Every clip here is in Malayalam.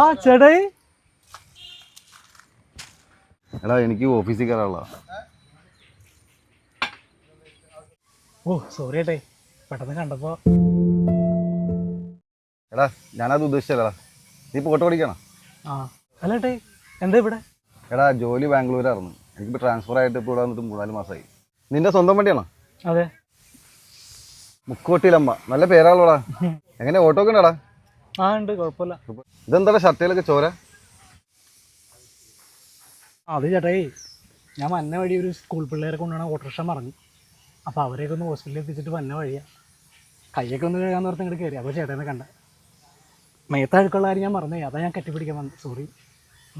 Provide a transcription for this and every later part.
ആ ചേട്ടായി എടാ എനിക്ക് ഓഫീസിൽ കയറാനുള്ള. ഓ സോറി ഏട്ടേ, പെട്ടെന്ന് കണ്ടപ്പോ. എടാ ഞാനത് ഉദ്ദേശിച്ചല്ലടാ, നീ ഇപ്പോൾ ഓട്ടോ ഓടിക്കണം. ആ അല്ല ഏട്ടേ, എന്താ ഇവിടെ? എടാ ജോലി ബാംഗ്ലൂരായിരുന്നു, എനിക്കിപ്പോൾ ട്രാൻസ്ഫർ ആയിട്ട് ഇപ്പോൾ ഇവിടെ വന്നിട്ട് 3-4 മാസമായി. നിന്റെ സ്വന്തം വണ്ടിയാണോ? അതെ. മുക്കോട്ടിയിലമ്മ, നല്ല പേരാളോടാ. എങ്ങനെ ഓട്ടോ ഒക്കെ ഉണ്ടടാ? ആ ഉണ്ട്, കുഴപ്പമില്ല. ഇതെന്താ ഷർട്ടിലൊക്കെ ചോര? അത് ചേട്ടായി, ഞാൻ വന്ന വഴി ഒരു സ്കൂൾ പിള്ളേരെ കൊണ്ടുപോകണ ഓട്ടോറിക്ഷ മറന്നു. അപ്പോൾ അവരെയൊക്കെ ഒന്ന് ഹോസ്പിറ്റലിൽ എത്തിച്ചിട്ട് വന്ന വഴിയാണ്. കയ്യൊക്കെ ഒന്ന് കഴുകാൻ നിർത്തി ഇങ്ങോട്ട് കയറി. അപ്പോൾ ചേട്ടനെ കണ്ട മേത്തഴുക്കുള്ള കാര്യം ഞാൻ മറന്നേ, അതാ ഞാൻ കെട്ടിപ്പിടിക്കാൻ വന്നു. സോറി,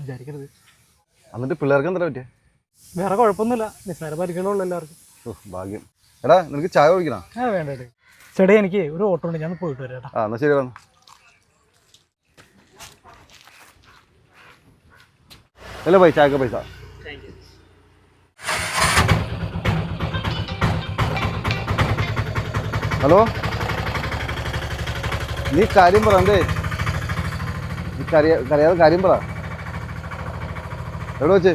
വിചാരിക്കരുത്. എന്നിട്ട് പിള്ളേർക്ക് എന്താ പറ്റിയ? വേറെ കുഴപ്പമൊന്നുമില്ല, നിസ്സാര പരിഗണമുള്ളൂ എല്ലാവർക്കും. ഭാഗ്യം. എടാ നിനക്ക് ചായ കുടിക്കണം? വേണ്ട ചേട്ടാ. ചേട്ടാ എനിക്ക് ഒരു ഓട്ടോ ഉണ്ട്, ഞാൻ പോയിട്ട് വരാം ചേട്ടാ. എന്നാൽ ശരി വന്നു. അല്ല പൈസ ചായക്ക പൈസ. ഹലോ, നീ കാര്യം പറ. എന്തേ നീ കരയാതെ കാര്യം പറ. എവിടെ വെച്ച്?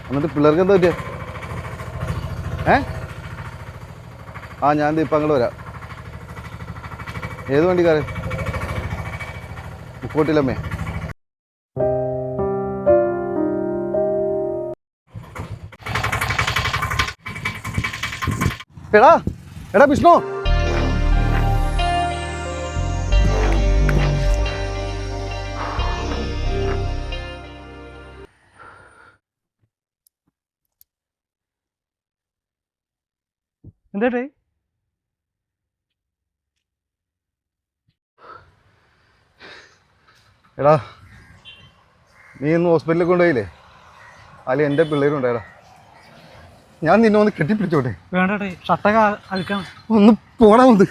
എന്നിട്ട് പിള്ളേർക്ക് എന്താ പറ്റിയ? ഞാൻ ഇപ്പം അങ്ങോട്ട് വരാം. ഏത് വണ്ടിക്കാരൻ? മുക്കോട്ടിലമ്മേ. എടാ എടാ വിഷ്ണു, എന്തേട്ടേ? എടാ നീ ഇന്ന് ഹോസ്പിറ്റലിൽ കൊണ്ടുപോയില്ലേ? അതിൽ എൻ്റെ പിള്ളേരുണ്ടായടാ. ഞാൻ നിന്നെ ഒന്ന് കെട്ടിപ്പിടിച്ചോട്ടെ? വേണ്ടേ, ഷർട്ടൊക്കെ അഴുക്കണം. ഒന്ന് പോടാ. വന്ന്